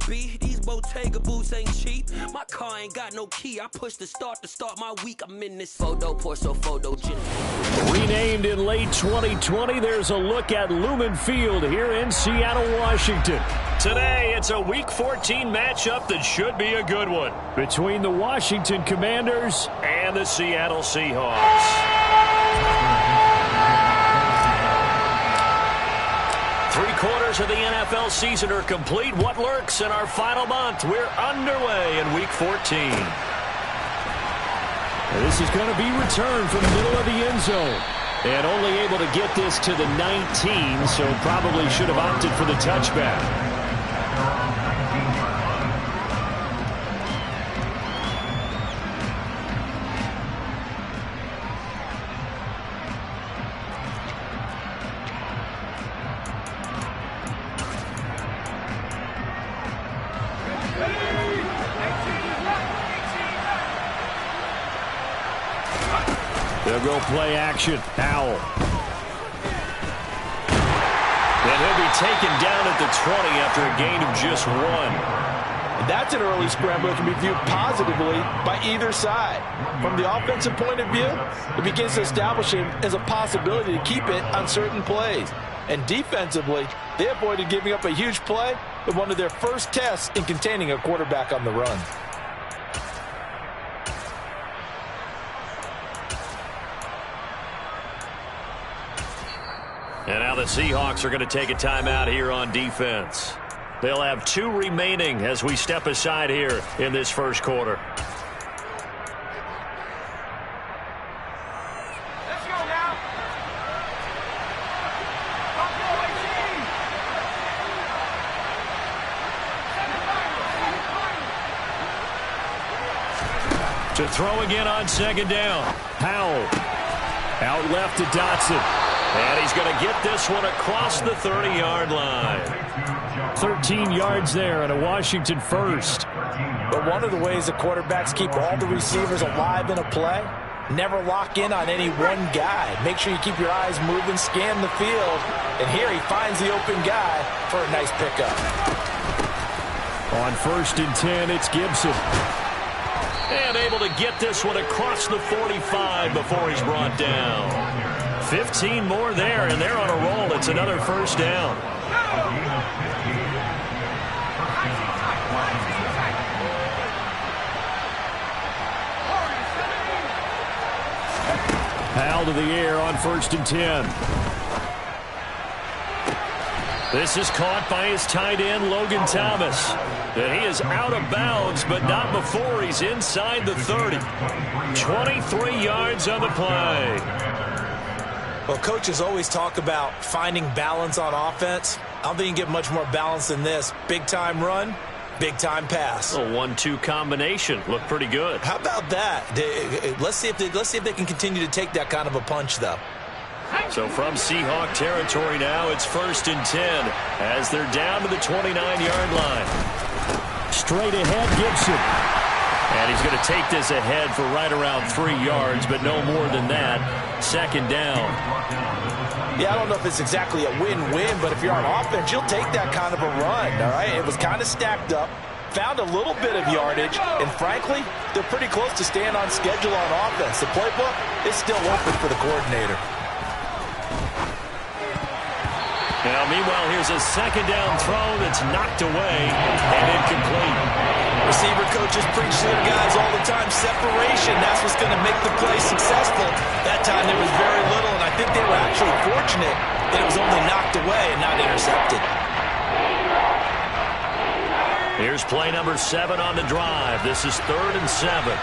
be. These Bottega boots ain't cheap. My car ain't got no key. I push the start to start my week. I'm in this photo, Porso photogenic. Renamed in late 2020, there's a look at Lumen Field here in Seattle, Washington. Today, it's a Week 14 matchup that should be a good one between the Washington Commanders and the Seattle Seahawks. 3/4 of the NFL season are complete. What lurks in our final month? We're underway in Week 14. This is going to be returned from the middle of the end zone. And only able to get this to the 19, so probably should have opted for the touchback. They'll go play action. Howell. And he'll be taken down at the 20 after a gain of just 1. That's an early scramble that can be viewed positively by either side. From the offensive point of view, it begins to establish him as a possibility to keep it on certain plays. And defensively, they avoided giving up a huge play with one of their first tests in containing a quarterback on the run. And now the Seahawks are going to take a timeout here on defense. They'll have 2 remaining as we step aside here in this first quarter. Let's go now. To throw again on second down. Howell. Out left to Dotson. And he's going to get this one across the 30-yard line. 13 yards there and a Washington first. But one of the ways the quarterbacks keep all the receivers alive in a play, never lock in on any one guy. Make sure you keep your eyes moving, scan the field. And here he finds the open guy for a nice pickup. On 1st and 10, it's Gibson. And able to get this one across the 45 before he's brought down. 15 more there, and they're on a roll. It's another first down. Howell to the air on 1st and 10. This is caught by his tight end, Logan Thomas. And he is out of bounds, but not before he's inside the 30. 23 yards on the play. Well, coaches always talk about finding balance on offense. I don't think you can get much more balance than this. Big-time run, big-time pass. A 1-2 combination. Looked pretty good. How about that? Let's see if they can continue to take that kind of a punch, though. So from Seahawk territory now, it's 1st and 10 as they're down to the 29-yard line. Straight ahead, Gibson. And he's going to take this ahead for right around 3 yards, but no more than that. 2nd down. Yeah, I don't know if it's exactly a win-win, but if you're on offense, you'll take that kind of a run, all right? It was kind of stacked up, found a little bit of yardage, and frankly, they're pretty close to staying on schedule on offense. The playbook is still open for the coordinator. Now, meanwhile, here's a 2nd down throw that's knocked away and incomplete. Receiver coaches preach to their guys all the time. Separation, that's what's going to make the play successful. That time there was very little, and I think they were actually fortunate that it was only knocked away and not intercepted. Here's play number 7 on the drive. This is 3rd and 7.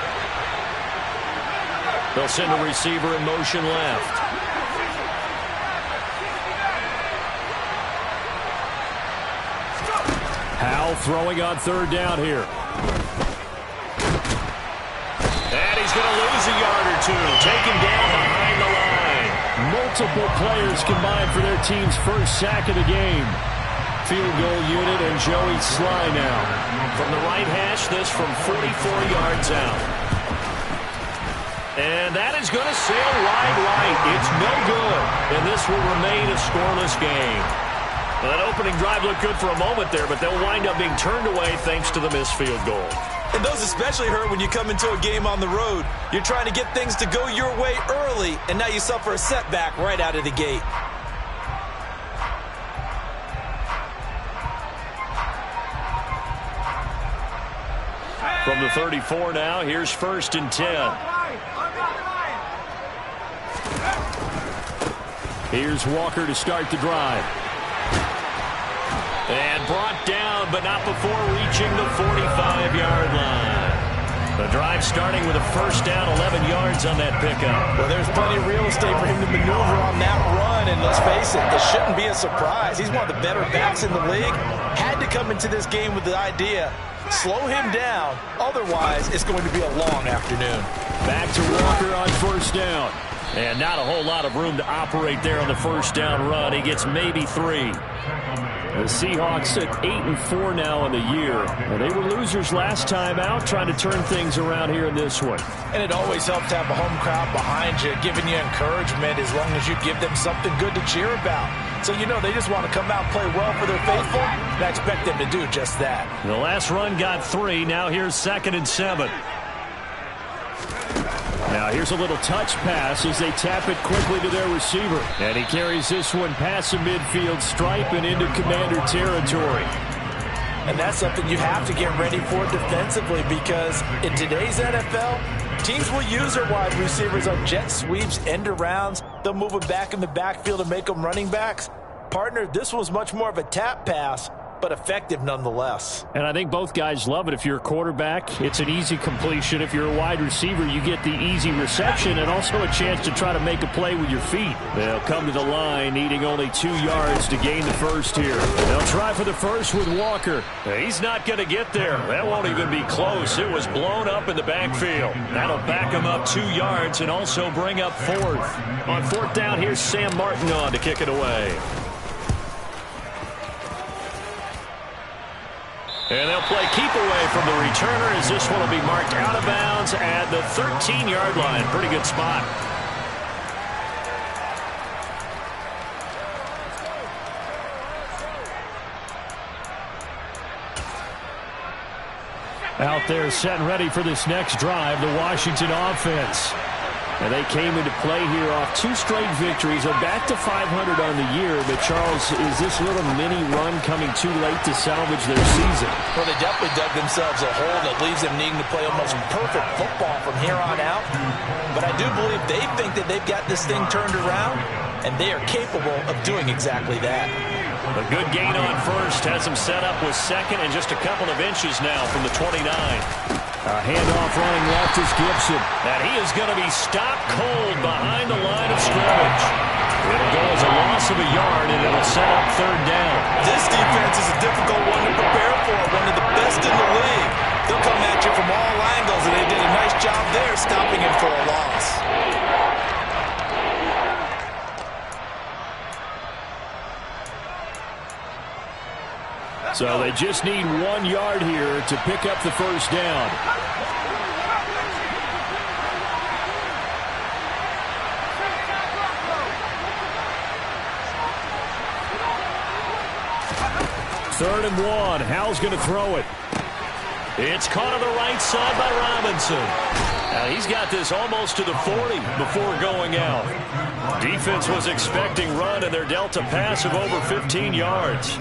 They'll send a receiver in motion left. Howell throwing on 3rd down here. And he's going to lose a yard or 2. Taken down behind the line. Multiple players combined for their team's first sack of the game. Field goal unit and Joey Sly now. From the right hash, this from 44 yards out. And that is going to sail wide right. It's no good. And this will remain a scoreless game. Well, that opening drive looked good for a moment there, but they'll wind up being turned away thanks to the missed field goal. And those especially hurt when you come into a game on the road. You're trying to get things to go your way early, and now you suffer a setback right out of the gate. From the 34 now, here's 1st and 10. Here's Walker to start the drive. And brought down, but not before reaching the 45-yard line. The drive starting with a 1st down, 11 yards on that pickup. Well, there's plenty of real estate for him to maneuver on that run, and let's face it, it shouldn't be a surprise. He's one of the better backs in the league. Had to come into this game with the idea, slow him down, otherwise it's going to be a long afternoon. Back to Walker on 1st down. And not a whole lot of room to operate there on the 1st down run. He gets maybe 3. The Seahawks at 8-4 now in the year. And they were losers last time out, trying to turn things around here in this one. And it always helps to have a home crowd behind you, giving you encouragement as long as you give them something good to cheer about. So you know they just want to come out and play well for their faithful, and I expect them to do just that. The last run got 3. Now here's 2nd and 7. Now here's a little touch pass as they tap it quickly to their receiver. And he carries this one past the midfield stripe and into Commander territory. And that's something you have to get ready for defensively, because in today's NFL, teams will use their wide receivers on jet sweeps, end arounds. They'll move them back in the backfield and make them running backs. Partner, this was much more of a tap pass, but effective nonetheless. And I think both guys love it. If you're a quarterback, it's an easy completion. If you're a wide receiver, you get the easy reception and also a chance to try to make a play with your feet. They'll come to the line needing only 2 yards to gain the first here. They'll try for the first with Walker. He's not going to get there. That won't even be close. It was blown up in the backfield. That'll back him up 2 yards and also bring up 4th. On 4th down, here's Sam Martin on to kick it away. And they'll play keep away from the returner as this one will be marked out of bounds at the 13-yard line. Pretty good spot. Out there set and ready for this next drive, the Washington offense. And they came into play here off 2 straight victories. They're back to 500 on the year. But, Charles, is this little mini run coming too late to salvage their season? Well, they definitely dug themselves a hole that leaves them needing to play almost perfect football from here on out. But I do believe they think that they've got this thing turned around, and they are capable of doing exactly that. A good gain on first has him set up with 2nd and just a couple of inches now from the 29. A handoff running left is Gibson. And he is going to be stopped cold behind the line of scrimmage. It'll go as a loss of a yard, and it'll set up 3rd down. This defense is a difficult one to prepare for, one of the best in the league. They'll come at you from all angles, and they did a nice job there stopping him for a loss. So they just need 1 yard here to pick up the first down. Third and 1. Howell's going to throw it. It's caught on the right side by Robinson. Now he's got this almost to the 40 before going out. Defense was expecting run, and they're dealt a pass of over 15 yards.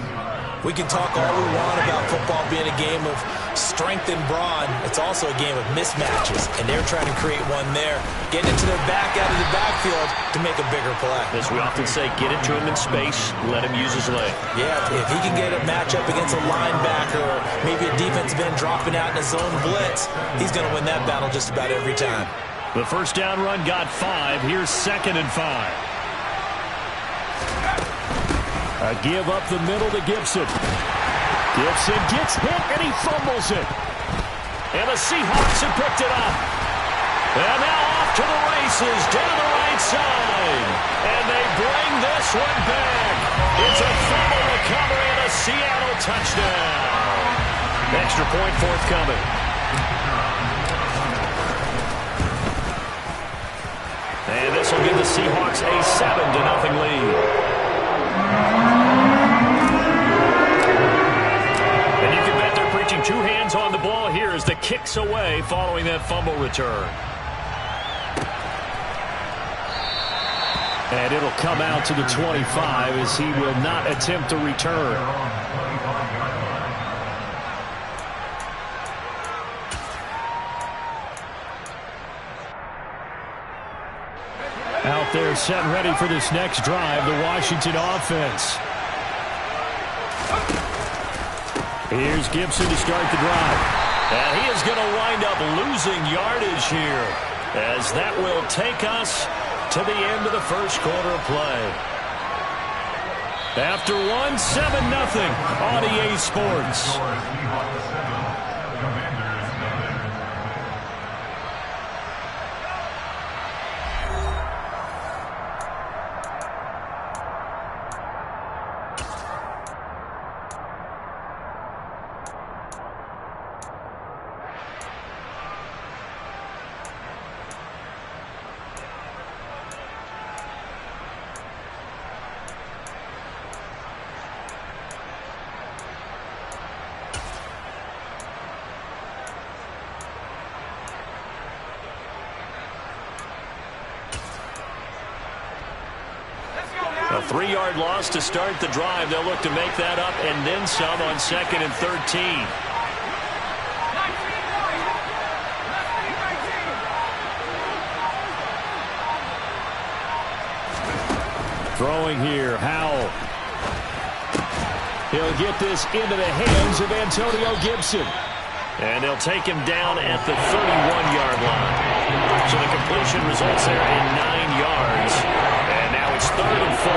We can talk all we want about football being a game of strength and brawn. It's also a game of mismatches, and they're trying to create one there. Getting it to their back out of the backfield to make a bigger play. As we often say, get it to him in space, let him use his leg. Yeah, if he can get a matchup against a linebacker or maybe a defensive end dropping out in a zone blitz, he's going to win that battle just about every time. The first down run got 5. Here's 2nd and 5. A give up the middle to Gibson. Gibson gets hit, and he fumbles it. And the Seahawks have picked it up. And now off to the races, down the right side. And they bring this one back. It's a fumble recovery and a Seattle touchdown. Extra point forthcoming. And this will give the Seahawks a 7-0 lead. kicks away following that fumble return. And it'll come out to the 25 as he will not attempt to return. Out there set and ready for this next drive, the Washington offense. Here's Gibson to start the drive. And he is going to wind up losing yardage here, as that will take us to the end of the first quarter of play. After 7-0 on EA Sports. A 3-yard loss to start the drive. They'll look to make that up and then some on 2nd and 13. Throwing here, Howell. He'll get this into the hands of Antonio Gibson. And they'll take him down at the 31-yard line. So the completion results there in 9 yards. And now it's 3rd and 4.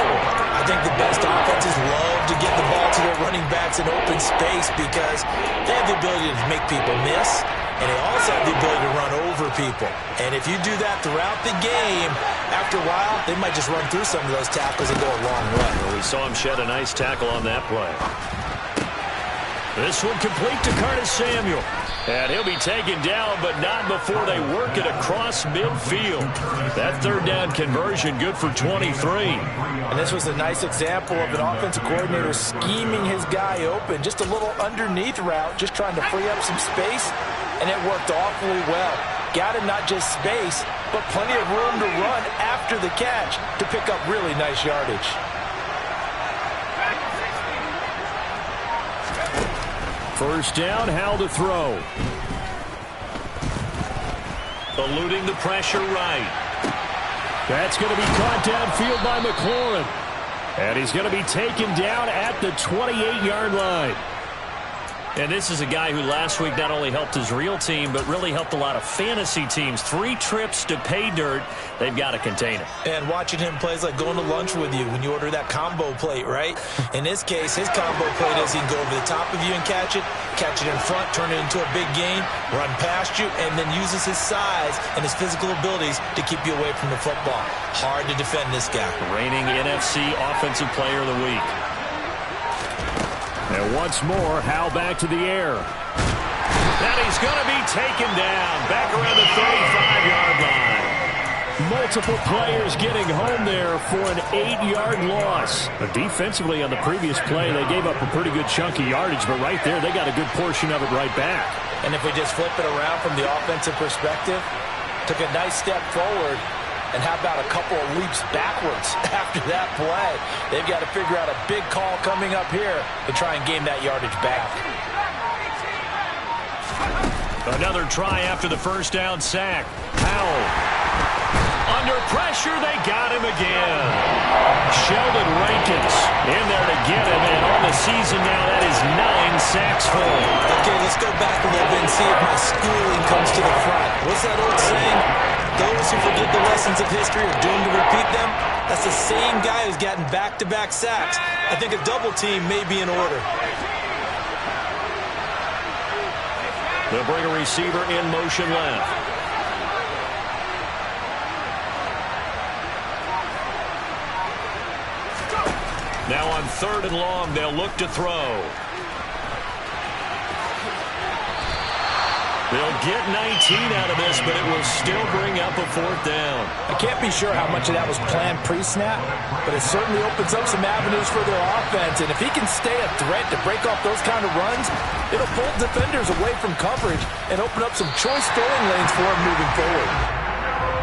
I think the best offenses love to get the ball to their running backs in open space because they have the ability to make people miss, and they also have the ability to run over people. And if you do that throughout the game, after a while, they might just run through some of those tackles and go a long way. Well, we saw him shed a nice tackle on that play. This one complete to Curtis Samuel. And he'll be taken down, but not before they work it across midfield. That 3rd down conversion good for 23. And this was a nice example of an offensive coordinator scheming his guy open. Just a little underneath route, just trying to free up some space, and it worked awfully well. Got him not just space, but plenty of room to run after the catch to pick up really nice yardage. First down, Howell to throw. Eluding the pressure right. That's going to be caught downfield by McLaurin. And he's going to be taken down at the 28-yard line. And this is a guy who last week not only helped his real team, but really helped a lot of fantasy teams. 3 trips to pay dirt. They've got to contain him. And watching him play is like going to lunch with you when you order that combo plate, right? In this case, his combo plate is he can go over the top of you and catch it in front, turn it into a big gain, run past you, and then uses his size and his physical abilities to keep you away from the football. Hard to defend this guy. Reigning NFC Offensive Player of the Week. And once more, Howell back to the air. And he's going to be taken down back around the 35-yard line. Multiple players getting home there for an 8-yard loss. But defensively on the previous play, they gave up a pretty good chunk of yardage, but right there, they got a good portion of it right back. And if we just flip it around from the offensive perspective, took a nice step forward, and how about a couple of leaps backwards after that play? They've got to figure out a big call coming up here to try and gain that yardage back. Another try after the first down sack. Howell. Under pressure, they got him again. Sheldon Rankins in there to get him, and on the season now, that is 9 sacks for him. Okay, let's go back a little bit and see if my schooling comes to the front. What's that old saying? Those who forget the lessons of history are doomed to repeat them. That's the same guy who's gotten back-to-back sacks. I think a double team may be in order. They'll bring a receiver in motion left. Now on 3rd and long, they'll look to throw. They'll get 19 out of this, but it will still bring up a 4th down. I can't be sure how much of that was planned pre-snap, but it certainly opens up some avenues for their offense. And if he can stay a threat to break off those kind of runs, it'll pull defenders away from coverage and open up some choice throwing lanes for him moving forward.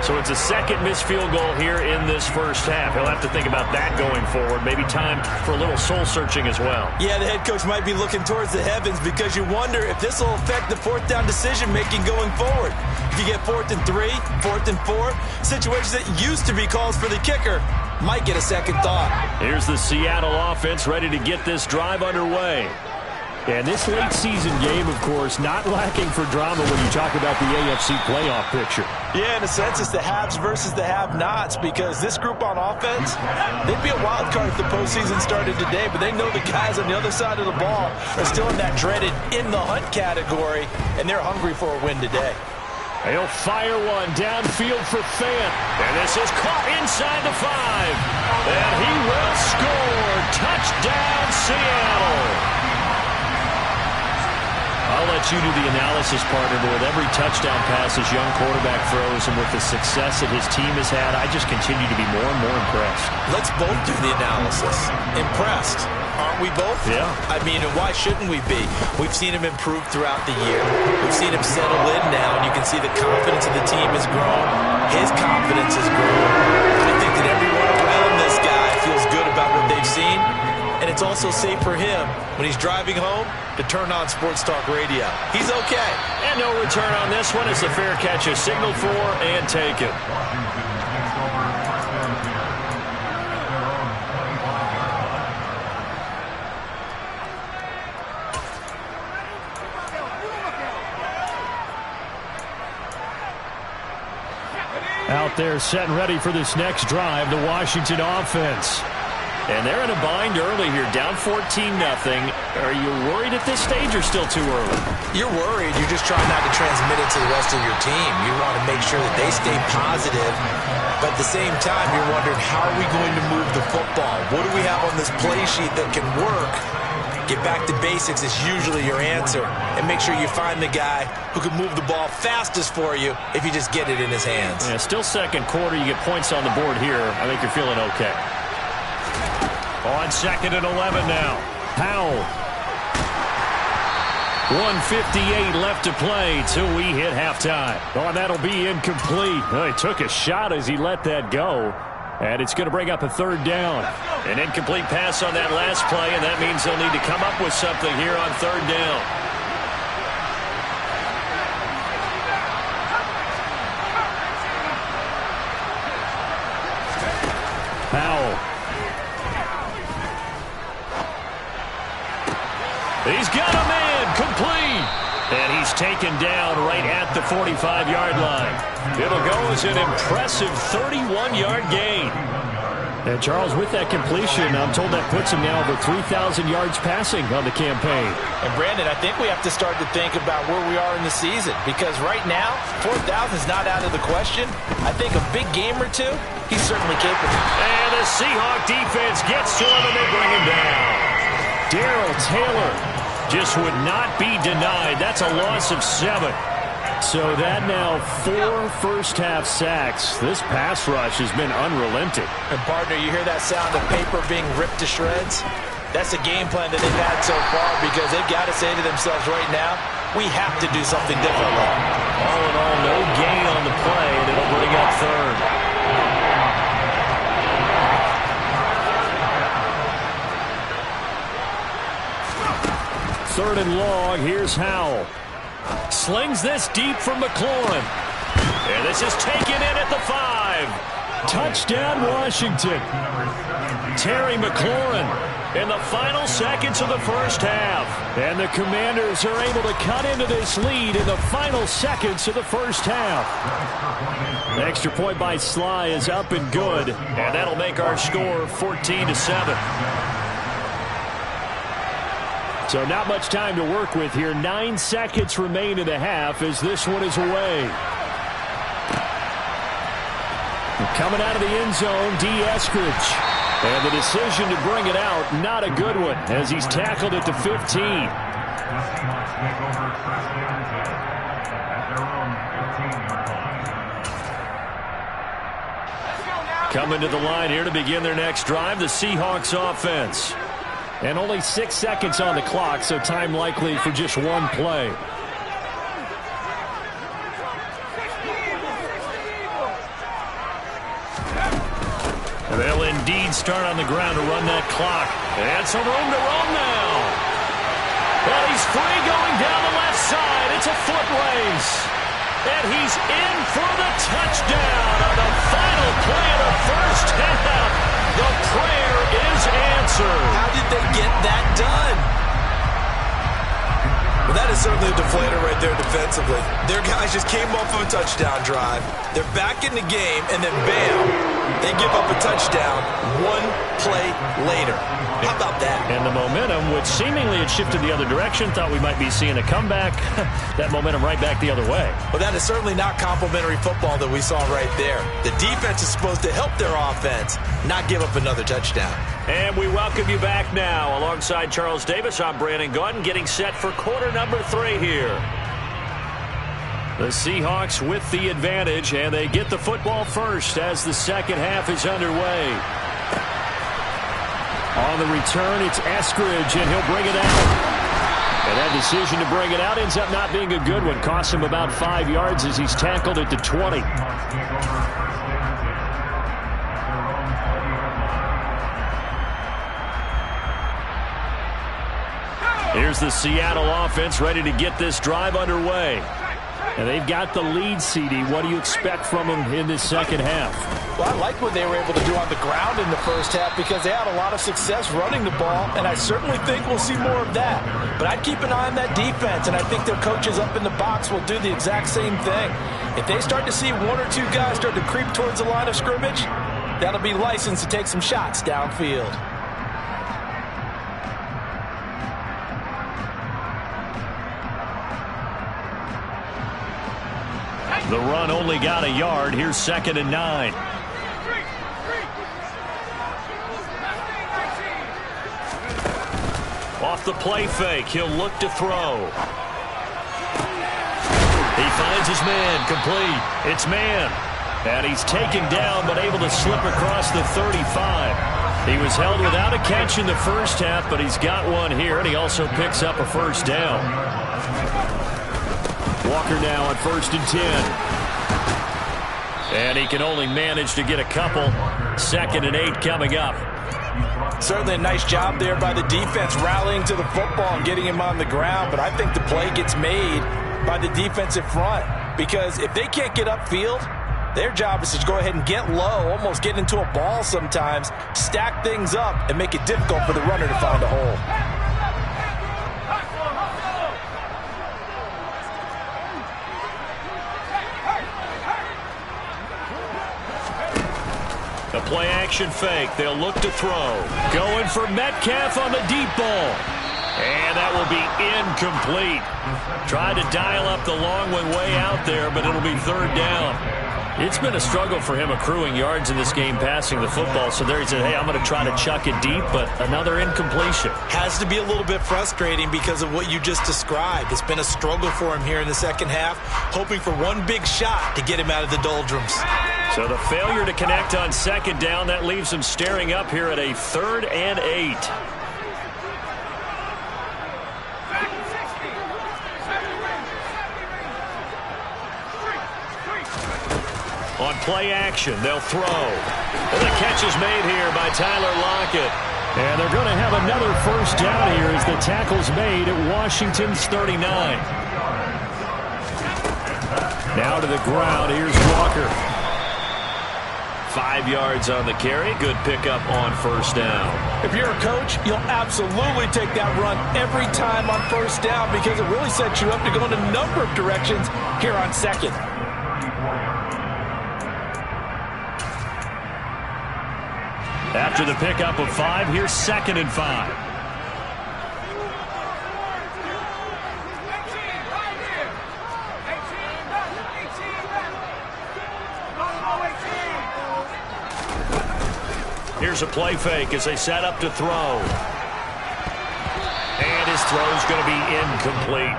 So it's a second missed field goal here in this first half. He'll have to think about that going forward. Maybe time for a little soul-searching as well. Yeah, the head coach might be looking towards the heavens because you wonder if this will affect the 4th down decision-making going forward. If you get 4th and 3, 4th and 4, situations that used to be calls for the kicker might get a second thought. Here's the Seattle offense ready to get this drive underway. And this late season game, of course, not lacking for drama when you talk about the AFC playoff picture. Yeah, in a sense, it's the haves versus the have-nots because this group on offense, they'd be a wild card if the postseason started today, but they know the guys on the other side of the ball are still in that dreaded in-the-hunt category, and they're hungry for a win today. He'll fire one downfield for Fant. And this is caught inside the 5. And he will score. Touchdown, Seattle. I'll let you do the analysis, partner, but with every touchdown pass his young quarterback throws and with the success that his team has had, I just continue to be more and more impressed. Let's both do the analysis. Impressed. Aren't we both? Yeah. I mean, why shouldn't we be? We've seen him improve throughout the year. We've seen him settle in now, and you can see the confidence of the team has grown. His confidence has grown. I think that everyone around this guy feels good about what they've seen. And it's also safe for him when he's driving home to turn on Sports Talk Radio. He's okay. And no return on this one as the fair catch is signaled for and taken. Out there set and ready for this next drive, the Washington offense. And they're in a bind early here, down 14-0. Are you worried at this stage or still too early? You're worried. You're just trying not to transmit it to the rest of your team. You want to make sure that they stay positive. But at the same time, you're wondering, how are we going to move the football? What do we have on this play sheet that can work? Get back to basics is usually your answer. And make sure you find the guy who can move the ball fastest for you if you just get it in his hands. Yeah, still second quarter. You get points on the board here. I think you're feeling okay. On 2nd and 11 now. Howell. 1:58 left to play till we hit halftime. Oh, and that'll be incomplete. Oh, he took a shot as he let that go. And it's going to bring up a 3rd down. An incomplete pass on that last play, and that means they'll need to come up with something here on 3rd down. Howell. He's got a man, complete. And he's taken down right at the 45-yard line. It'll go as an impressive 31-yard gain. And Charles, with that completion, I'm told that puts him now over 3,000 yards passing on the campaign. And Brandon, I think we have to start to think about where we are in the season, because right now, 4,000 is not out of the question. I think a big game or two, he's certainly capable. And the Seahawk defense gets to him and they bring him down. Darrell Taylor just would not be denied. That's a loss of 7. So that now 4 first-half sacks. This pass rush has been unrelenting. And, partner, you hear that sound of paper being ripped to shreds? That's a game plan that they've had so far because they've got to say to themselves right now, we have to do something differently. All in all, no gain on the play, and it'll bring up 3rd. Third and long, here's Howell. Slings this deep from McLaurin. And this is taken in at the 5. Touchdown, Washington. Terry McLaurin in the final seconds of the first half. And the Commanders are able to cut into this lead in the final seconds of the first half. The extra point by Sly is up and good. And that'll make our score 14-7. So not much time to work with here. 9 seconds remain in the half as this one is away. Coming out of the end zone, D. Eskridge. And the decision to bring it out, not a good one, as he's tackled at the 15. Coming to the line here to begin their next drive, the Seahawks offense. And only 6 seconds on the clock, so time likely for just one play. They'll indeed start on the ground to run that clock. And some room to roam now. Well, he's free going down the left side. It's a foot race. And he's in for the touchdown on the final play of the first half. The prayer is answered. How did they get that done? Well, that is certainly a deflator right there defensively. Their guys just came off of a touchdown drive. They're back in the game, and then bam, they give up a touchdown one play later. How about that? And the momentum, which seemingly had shifted the other direction, thought we might be seeing a comeback. That momentum right back the other way. Well, that is certainly not complimentary football that we saw right there. The defense is supposed to help their offense, not give up another touchdown. And we welcome you back now. Alongside Charles Davis, I'm Brandon Gaudin, getting set for quarter number 3 here. The Seahawks with the advantage, and they get the football first as the second half is underway. On the return, it's Eskridge, and he'll bring it out. And that decision to bring it out ends up not being a good one. Costs him about 5 yards as he's tackled at the 20. Here's the Seattle offense ready to get this drive underway. And they've got the lead, CD. What do you expect from them in this second half? Well, I like what they were able to do on the ground in the first half because they had a lot of success running the ball, and I certainly think we'll see more of that. But I'd keep an eye on that defense, and I think their coaches up in the box will do the exact same thing. If they start to see 1 or 2 guys start to creep towards the line of scrimmage, that'll be licensed to take some shots downfield. The run only got a yard. Here's 2nd and 9. Off the play fake, he'll look to throw. He finds his man, complete. It's man. And he's taken down, but able to slip across the 35. He was held without a catch in the first half, but he's got one here, and he also picks up a first down. Walker now on 1st and 10. And he can only manage to get a couple. 2nd and 8 coming up. Certainly a nice job there by the defense rallying to the football and getting him on the ground, but I think the play gets made by the defensive front because if they can't get upfield, their job is to go ahead and get low, almost get into a ball sometimes, stack things up, and make it difficult for the runner to find a hole. A play-action fake. They'll look to throw. Going for Metcalf on the deep ball. And that will be incomplete. Tried to dial up the long one way out there, but it'll be 3rd down. It's been a struggle for him accruing yards in this game passing the football. So there he said, hey, I'm going to try to chuck it deep, but another incompletion. Has to be a little bit frustrating because of what you just described. It's been a struggle for him here in the second half, hoping for one big shot to get him out of the doldrums. So the failure to connect on 2nd down, that leaves him staring up here at a 3rd and 8. On play action, they'll throw. And the catch is made here by Tyler Lockett. And they're going to have another first down here as the tackle's made at Washington's 39. Now to the ground, here's Walker. 5 yards on the carry. Good pickup on 1st down. If you're a coach, you'll absolutely take that run every time on 1st down because it really sets you up to go in a number of directions here on 2nd. After the pickup of 5, here's 2nd and 5. Here's a play fake as they set up to throw. And his throw is going to be incomplete.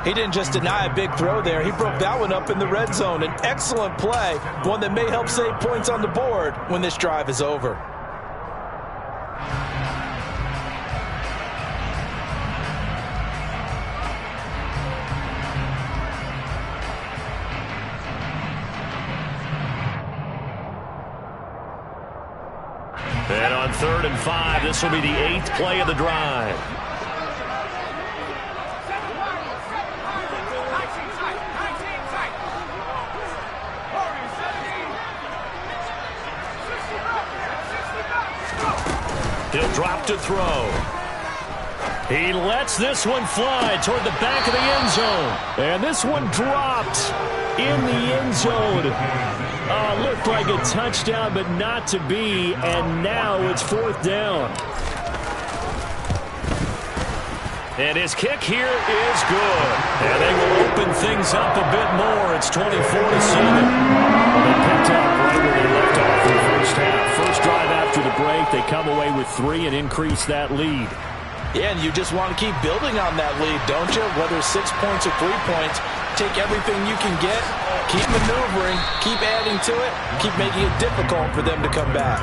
He didn't just deny a big throw there. He broke that one up in the red zone. An excellent play, one that may help save points on the board when this drive is over. And on 3rd and 5, this will be the 8th play of the drive. He'll drop to throw. He lets this one fly toward the back of the end zone. And this one dropped in the end zone. Looked like a touchdown, but not to be. And now it's 4th down. And his kick here is good. And they will open things up a bit more. It's 24-7. They picked up right where they left off in the first half. First drive after the break, they come away with 3 and increase that lead. Yeah, and you just want to keep building on that lead, don't you? Whether it's 6 points or 3 points, take everything you can get, keep maneuvering, keep adding to it, keep making it difficult for them to come back.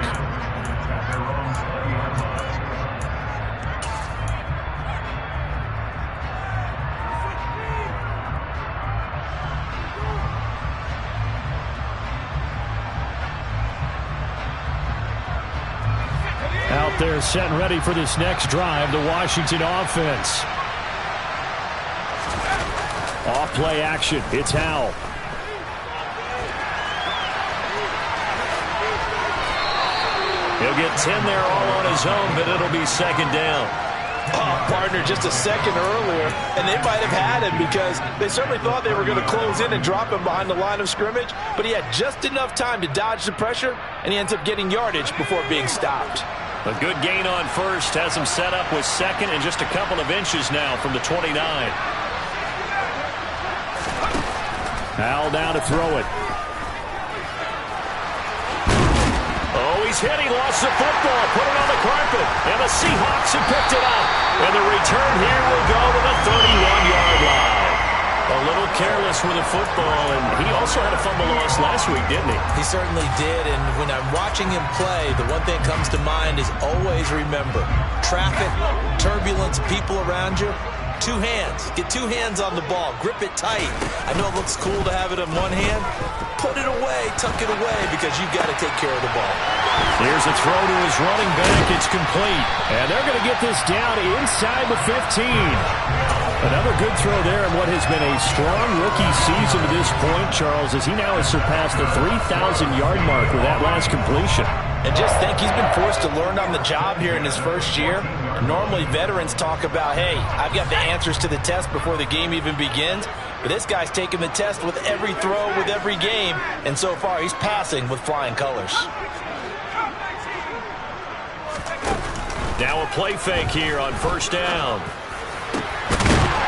Out there set and ready for this next drive, the Washington offense. Off play action, it's Howell. He'll get 10 there all on his own, but it'll be 2nd down. Oh, partner, just a second earlier, and they might have had him because they certainly thought they were going to close in and drop him behind the line of scrimmage, but he had just enough time to dodge the pressure, and he ends up getting yardage before being stopped. A good gain on first has him set up with 2nd and just a couple of inches now from the 29. Howell down to throw it. Oh, he's hit. He lost the football. Put it on the carpet. And the Seahawks have picked it up. And the return here will go to the 31-yard line. A little careless with the football, and he also had a fumble loss last week, didn't he? He certainly did, and when I'm watching him play, the one thing that comes to mind is always remember, traffic, turbulence, people around you, 2 hands. Get 2 hands on the ball. Grip it tight. I know it looks cool to have it in one hand. Put it away, tuck it away, because you've got to take care of the ball. Here's a throw to his running back. It's complete. And they're going to get this down inside the 15. Another good throw there in what has been a strong rookie season to this point, Charles, as he now has surpassed the 3,000-yard mark with that last completion. And just think, he's been forced to learn on the job here in his first year. Normally, veterans talk about, hey, I've got the answers to the test before the game even begins. But this guy's taking the test with every throw, with every game. And so far, he's passing with flying colors. Now a play fake here on 1st down.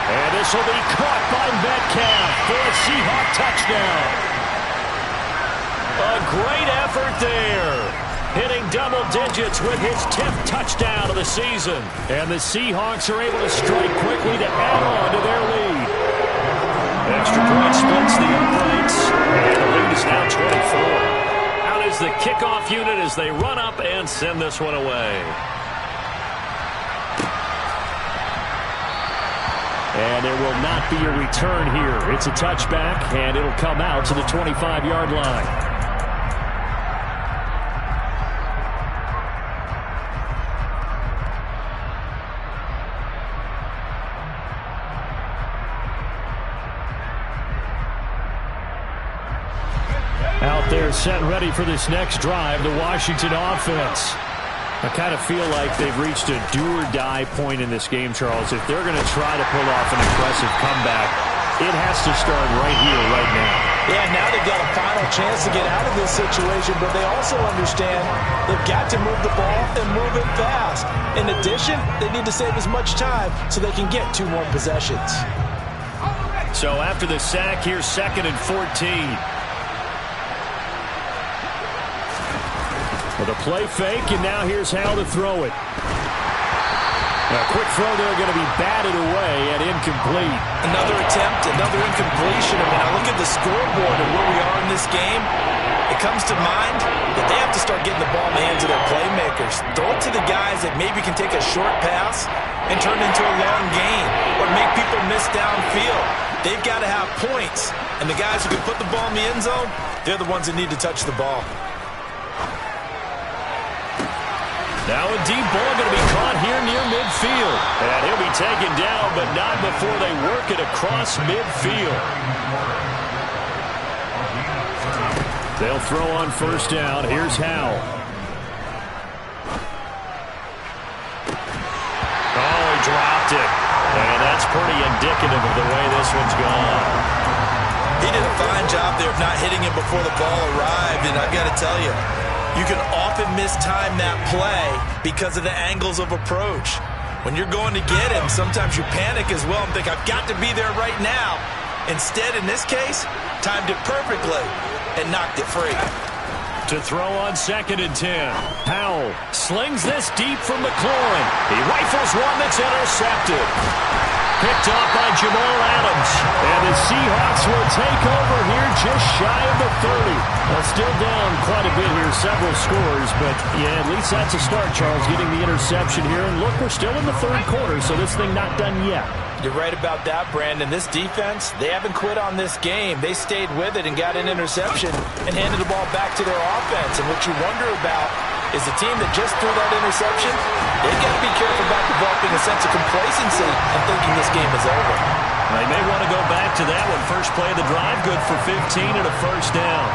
And this will be caught by Metcalf for a Seahawk touchdown. A great effort there. Hitting double digits with his 10th touchdown of the season. And the Seahawks are able to strike quickly to add on to their lead. Extra point splits the uprights. And the lead is now 24. Out is the kickoff unit as they run up and send this one away. And there will not be a return here. It's a touchback, and it'll come out to the 25-yard line. Out there set and ready for this next drive, the Washington offense. I kind of feel like they've reached a do-or-die point in this game, Charles. If they're going to try to pull off an impressive comeback, it has to start right here, right now. Yeah, now they've got a final chance to get out of this situation, but they also understand they've got to move the ball and move it fast. In addition, they need to save as much time so they can get 2 more possessions. So after the sack, here's 2nd and 14. With a play fake, and now here's Howell to throw it. A quick throw there going to be batted away and incomplete. Another attempt, another incompletion. I mean, I look at the scoreboard and where we are in this game. It comes to mind that they have to start getting the ball in the hands of their playmakers. Throw it to the guys that maybe can take a short pass and turn it into a long gain or make people miss downfield. They've got to have points. And the guys who can put the ball in the end zone, they're the ones that need to touch the ball. Now a deep ball going to be caught here near midfield. And he'll be taken down, but not before they work it across midfield. They'll throw on first down. Here's Howell. Oh, he dropped it. And that's pretty indicative of the way this one's gone. He did a fine job there of not hitting him before the ball arrived. And I've got to tell you, you can often mistime that play because of the angles of approach. When you're going to get him, sometimes you panic as well and think, I've got to be there right now. Instead, in this case, timed it perfectly and knocked it free. To throw on 2nd and 10. Howell slings this deep from McLaurin. He rifles one that's intercepted. Picked off by Jamal Adams. And the Seahawks will take over here just shy of the 30. Well, still down quite a bit here, several scores. But, yeah, at least that's a start, Charles, getting the interception here. And look, we're still in the 3rd quarter, so this thing not done yet. You're right about that, Brandon. This defense, they haven't quit on this game. They stayed with it and got an interception and handed the ball back to their offense. And what you wonder about is the team that just threw that interception, they've got to be careful about developing a sense of complacency and thinking this game is over. They may want to go back to that one. First play of the drive, good for 15 and a first down.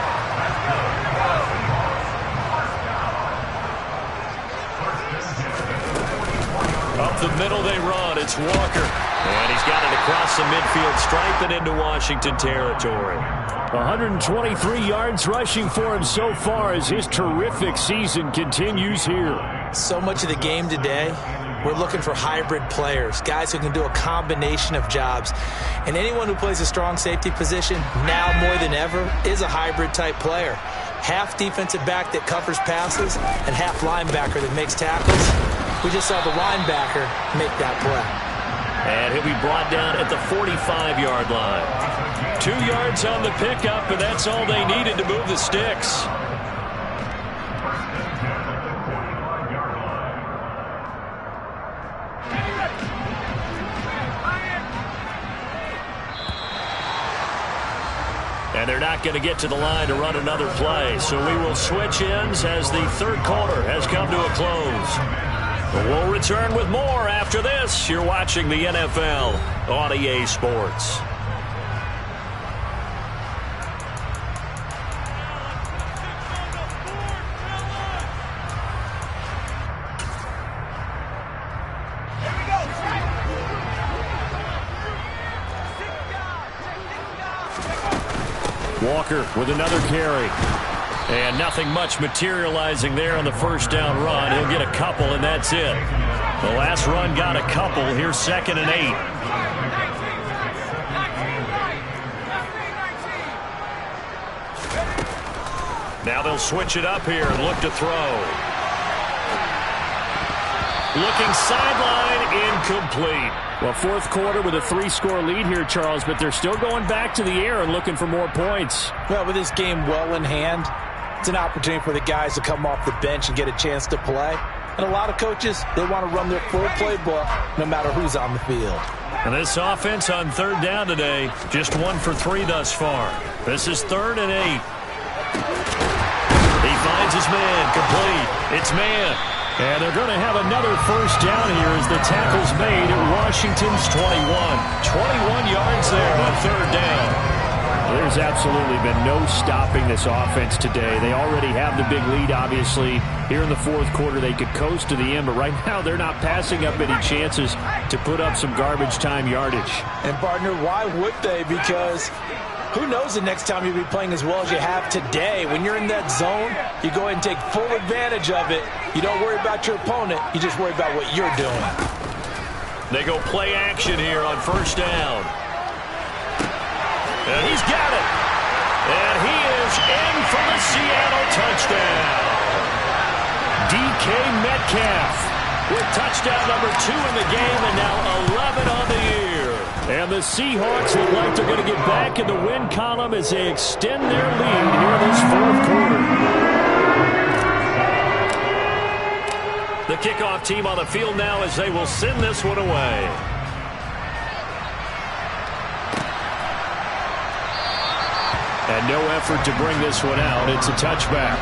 Up the middle they run. It's Walker. And he's got it across the midfield stripe and into Washington territory. 123 yards rushing for him so far as his terrific season continues here. So much of the game today, we're looking for hybrid players, guys who can do a combination of jobs. And anyone who plays a strong safety position, now more than ever, is a hybrid type player. Half defensive back that covers passes and half linebacker that makes tackles. We just saw the linebacker make that play. And he'll be brought down at the 45-yard line. 2 yards on the pickup, and that's all they needed to move the sticks. And they're not going to get to the line to run another play. So we will switch ends as the 3rd quarter has come to a close. We'll return with more after this. You're watching the NFL on EA Sports. Walker with another carry. And nothing much materializing there on the first down run. He'll get a couple, and that's it. The last run got a couple. Here's 2nd and 8. Now they'll switch it up here and look to throw. Looking sideline, incomplete. Well, 4th quarter with a 3-score lead here, Charles, but they're still going back to the air and looking for more points. Well, with this game well in hand, it's an opportunity for the guys to come off the bench and get a chance to play. And a lot of coaches, they want to run their full playbook no matter who's on the field. And this offense on 3rd down today, just 1 for 3 thus far. This is 3rd and 8. He finds his man, complete. It's man. And they're going to have another first down here as the tackle's made at Washington's 21. 21 yards there on 3rd down. There's absolutely been no stopping this offense today. They already have the big lead, obviously. Here in the 4th quarter, they could coast to the end, but right now they're not passing up any chances to put up some garbage time yardage. And, partner, why would they? Because who knows the next time you'll be playing as well as you have today. When you're in that zone, you go ahead and take full advantage of it. You don't worry about your opponent. You just worry about what you're doing. They go play action here on first down. And he's got it. And he is in for the Seattle touchdown. DK Metcalf with touchdown number 2 in the game and now 11 on the year. And the Seahawks look like they're going to get back in the win column as they extend their lead here this fourth quarter. The kickoff team on the field now as they will send this one away. And no effort to bring this one out. It's a touchback.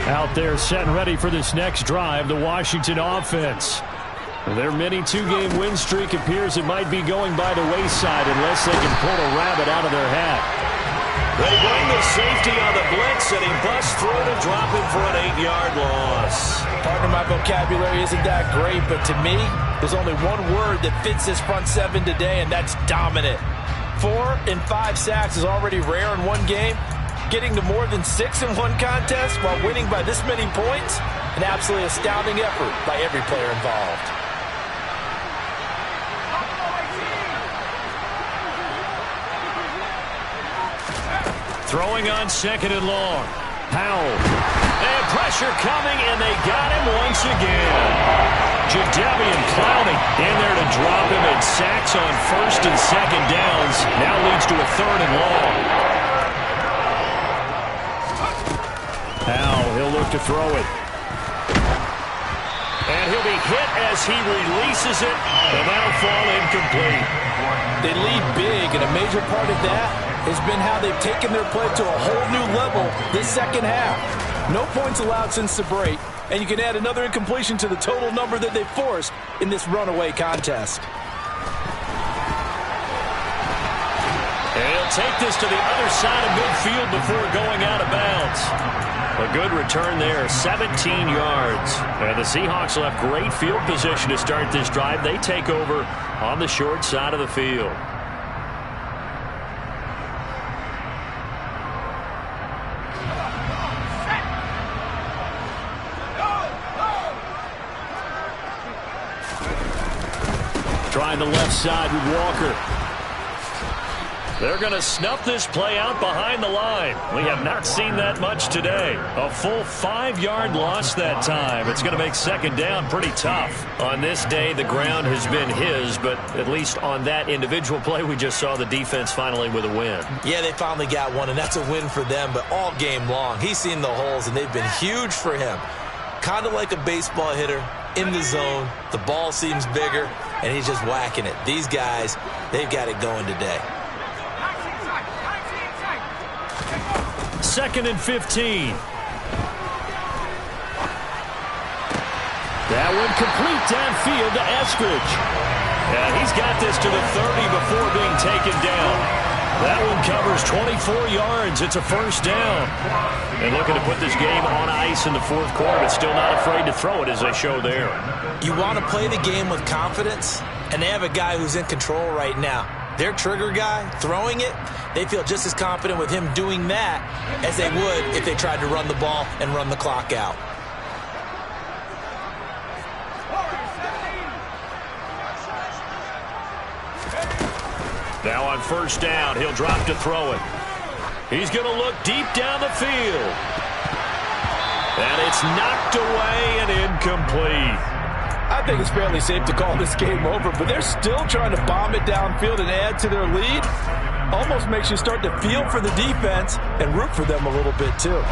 Out there set and ready for this next drive, the Washington offense. Their mini two-game win streak appears it might be going by the wayside unless they can pull a rabbit out of their hat. They bring the safety on the blitz, and he busts through to drop him for an 8-yard loss. Pardon my vocabulary isn't that great, but to me, there's only one word that fits this front seven today, and that's dominant. 4 and 5 sacks is already rare in one game. Getting to more than 6 in one contest while winning by this many points, an absolutely astounding effort by every player involved. Throwing on 2nd and long. Powell. And pressure coming, and they got him once again. Jadeveon Clowney in there to drop him, and sacks on 1st and 2nd downs. Now leads to a 3rd and long. Powell, he'll look to throw it. And he'll be hit as he releases it, and that'll fall incomplete. They lead big, and a major part of that has been how they've taken their play to a whole new level this second half. No points allowed since the break, and you can add another incompletion to the total number that they've forced in this runaway contest. And he'll take this to the other side of midfield before going out of bounds. A good return there, 17 yards. And the Seahawks will have great field position to start this drive. They take over on the short side of the field. Trying the left side with Walker. They're going to snuff this play out behind the line. We have not seen that much today. A full 5-yard loss that time. It's going to make 2nd down pretty tough. On this day, the ground has been his, but at least on that individual play, we just saw the defense finally with a win. Yeah, they finally got one, and that's a win for them, but all game long, he's seen the holes, and they've been huge for him. Kind of like a baseball hitter in the zone. The ball seems bigger, and he's just whacking it. These guys, they've got it going today. 2nd and 15. That one complete downfield to Eskridge. Yeah, he's got this to the 30 before being taken down. That one covers 24 yards. It's a 1st down. And looking to put this game on ice in the 4th quarter, but still not afraid to throw it as they show there. You want to play the game with confidence, and they have a guy who's in control right now. Their trigger guy, throwing it, they feel just as confident with him doing that as they would if they tried to run the ball and run the clock out. Now on 1st down, he'll drop to throw it. He's going to look deep down the field. And it's knocked away and incomplete. I think it's fairly safe to call this game over, but they're still trying to bomb it downfield and add to their lead. Almost makes you start to feel for the defense and root for them a little bit too.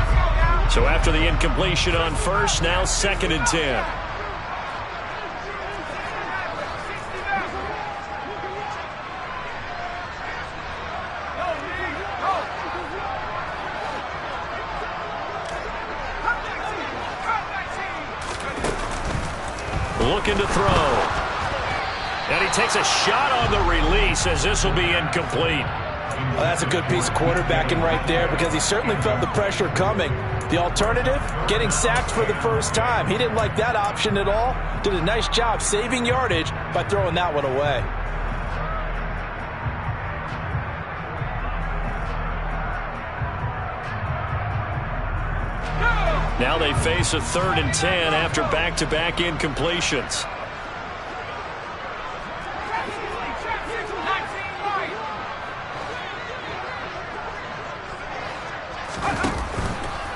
So after the incompletion on 1st, now 2nd and 10. Looking to throw. And he takes a shot on the release as this will be incomplete. Well, that's a good piece of quarterbacking right there because he certainly felt the pressure coming. The alternative, getting sacked for the 1st time. He didn't like that option at all. Did a nice job saving yardage by throwing that one away. Now they face a 3rd and 10 after back-to-back incompletions.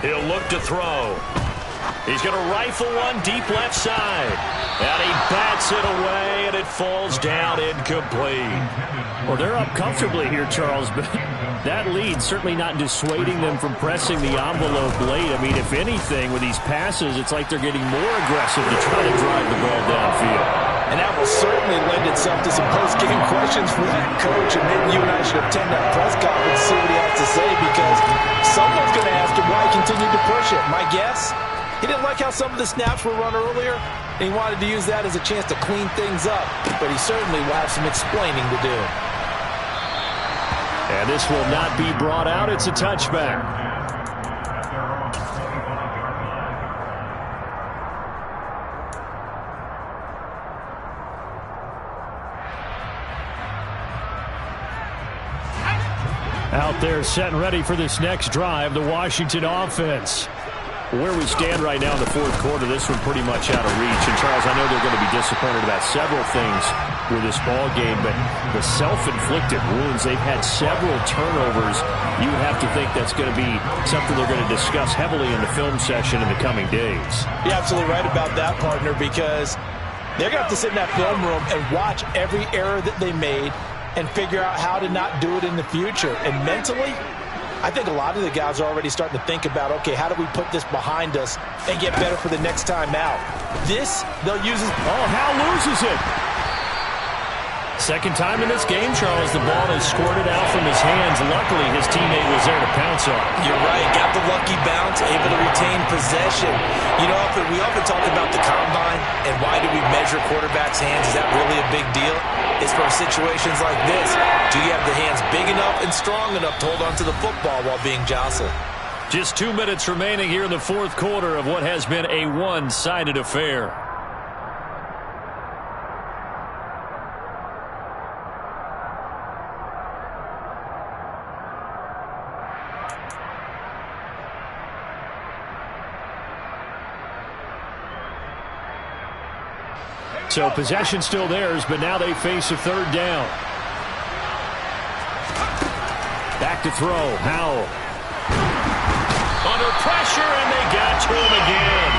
He'll look to throw. He's going to rifle one deep left side. And he bats it away, and it falls down incomplete. Well, they're up comfortably here, Charles, but that lead certainly not dissuading them from pressing the envelope late. I mean, if anything, with these passes, it's like they're getting more aggressive to try to drive the ball downfield. And that will certainly lend itself to some post-game questions for that coach. And maybe you and I should attend that press conference and see what he has to say, because someone's going to ask him why he continued to push it. My guess, he didn't like how some of the snaps were run earlier, and he wanted to use that as a chance to clean things up. But he certainly will have some explaining to do. And this will not be brought out. It's a touchback. Out there set and ready for this next drive, the Washington offense. Where we stand right now in the 4th quarter, this one pretty much out of reach. And, Charles, I know they're going to be disappointed about several things with this ball game, but the self-inflicted wounds, they've had several turnovers. You would have to think that's going to be something they're going to discuss heavily in the film session in the coming days. You're absolutely right about that, partner, because they're going to have to sit in that film room and watch every error that they made and figure out how to not do it in the future. And mentally, I think a lot of the guys are already starting to think about, okay, how do we put this behind us and get better for the next time out? This, they'll use as... Oh, Hal loses it. Second time in this game, Charles, the ball has squirted out from his hands. Luckily, his teammate was there to pounce on. You're right. Got the lucky bounce, able to retain possession. You know, we often talk about the combine and why do we measure quarterbacks' hands. Is that really a big deal? It's for situations like this. Do you have the hands big enough and strong enough to hold on to the football while being jostled? Just 2 minutes remaining here in the 4th quarter of what has been a one-sided affair. So possession still theirs, but now they face a 3rd down. Back to throw. Howell. Under pressure, and they got to him again.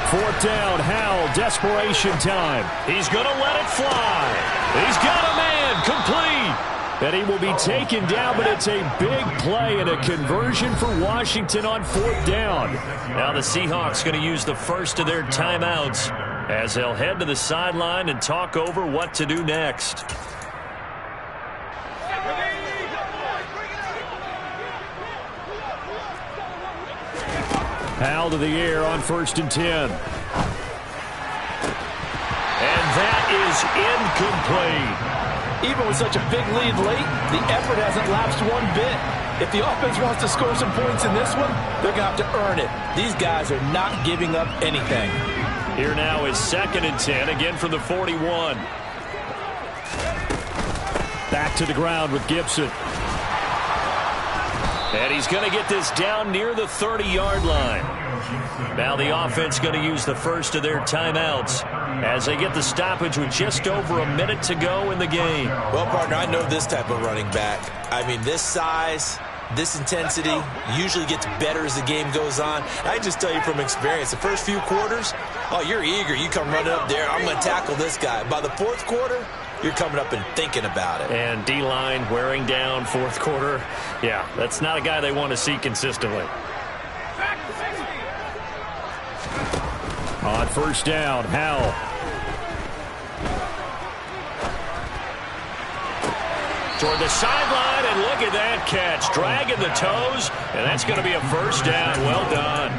4th down. Howell. Desperation time. He's going to let it fly. He's got a man. Complete. And he will be taken down, but it's a big play and a conversion for Washington on 4th down. Now the Seahawks going to use the first of their timeouts as they'll head to the sideline and talk over what to do next. Howell to the air on 1st and 10. And that is incomplete. Even with such a big lead late, the effort hasn't lapsed one bit. If the offense wants to score some points in this one, they're going to have to earn it. These guys are not giving up anything. Here now is 2nd and 10, again from the 41. Back to the ground with Gibson. And he's going to get this down near the 30-yard line. Now the offense going to use the first of their timeouts as they get the stoppage with just over a minute to go in the game. Well, partner, I know this type of running back. I mean, this size, this intensity usually gets better as the game goes on. I just tell you from experience, the first few quarters, oh, you're eager. You come running up there, I'm going to tackle this guy. By the 4th quarter, you're coming up and thinking about it. And D-line wearing down 4th quarter. Yeah, that's not a guy they want to see consistently. On 1st down, Howell. Toward the sideline, and look at that catch. Dragging the toes, and that's going to be a 1st down. Well done.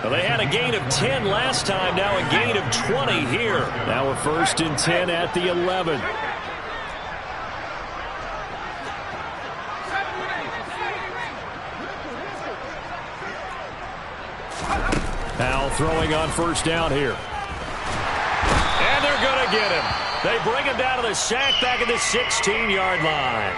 Well, they had a gain of 10 last time, now a gain of 20 here. Now a 1st and 10 at the 11. Howell throwing on 1st down here. And they're going to get him. They bring him down to the sack back at the 16-yard line.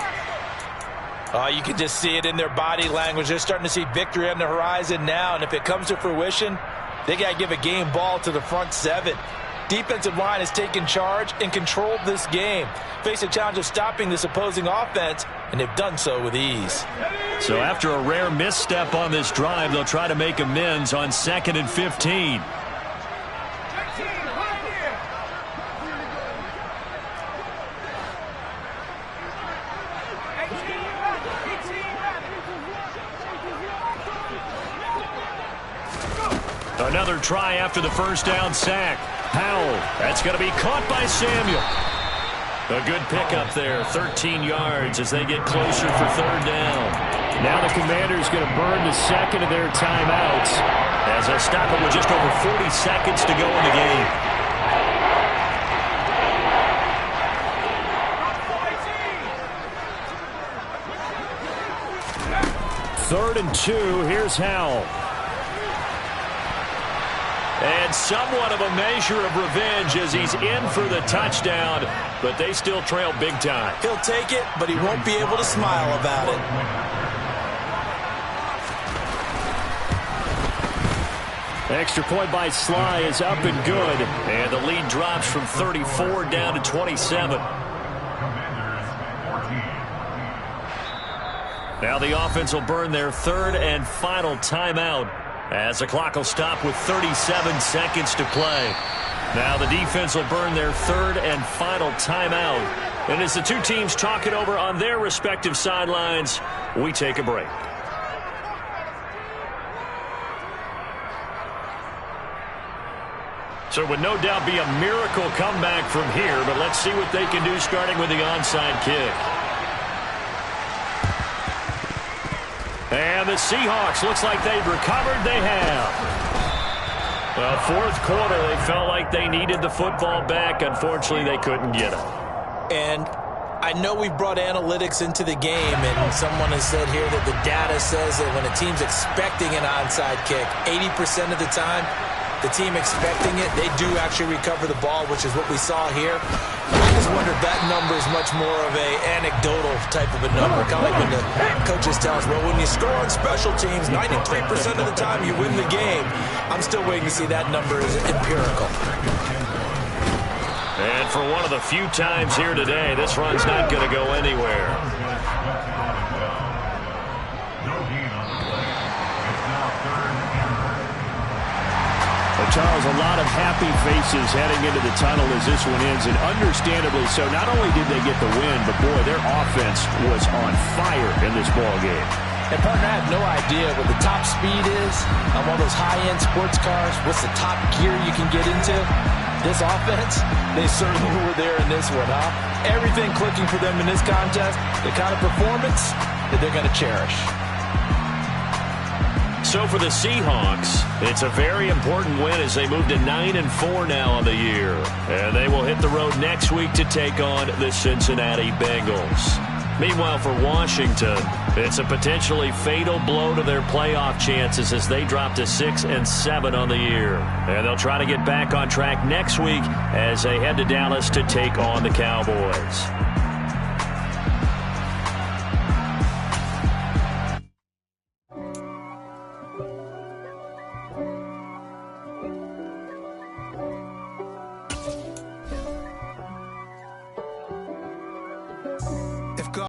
Oh, you can just see it in their body language. They're starting to see victory on the horizon now, and if it comes to fruition, they got to give a game ball to the front seven. Defensive line has taken charge and controlled this game. Face a challenge of stopping this opposing offense, and they've done so with ease. So after a rare misstep on this drive, they'll try to make amends on 2nd and 15. Another try after the first down sack. Powell, that's going to be caught by Samuel. A good pickup there, 13 yards as they get closer for 3rd down. Now the Commanders going to burn the second of their timeouts as they stop it with just over 40 seconds to go in the game. Third and 2, here's Howell. And somewhat of a measure of revenge as he's in for the touchdown, but they still trail big time. He'll take it, but he won't be able to smile about it. Extra point by Sly is up and good, and the lead drops from 34 down to 27. Now the offense will burn their 3rd and final timeout, as the clock will stop with 37 seconds to play. Now the defense will burn their 3rd and final timeout. And as the two teams talk it over on their respective sidelines, we take a break. So it would no doubt be a miracle comeback from here, but let's see what they can do starting with the onside kick. And the Seahawks, looks like they've recovered. They have. Well, 4th quarter, they felt like they needed the football back. Unfortunately, they couldn't get it. And I know we've brought analytics into the game, and someone has said here that the data says that when a team's expecting an onside kick, 80% of the time, the team expecting it, they do actually recover the ball, which is what we saw here. I just wonder if that number is much more of a anecdotal type of a number. Kind of like when the coaches tell us, well, when you score on special teams, 93% of the time you win the game. I'm still waiting to see that number is empirical. And for one of the few times here today, this run's not going to go anywhere. Charles, a lot of happy faces heading into the tunnel as this one ends, and understandably so. Not only did they get the win, but boy, their offense was on fire in this ball game. And partner, I have no idea what the top speed is on one of those high-end sports cars. What's the top gear you can get into? This offense, they certainly were there in this one, huh? Everything clicking for them in this contest, the kind of performance that they're going to cherish. So for the Seahawks, it's a very important win as they move to 9-4 now on the year. And they will hit the road next week to take on the Cincinnati Bengals. Meanwhile, for Washington, it's a potentially fatal blow to their playoff chances as they drop to 6-7 on the year. And they'll try to get back on track next week as they head to Dallas to take on the Cowboys.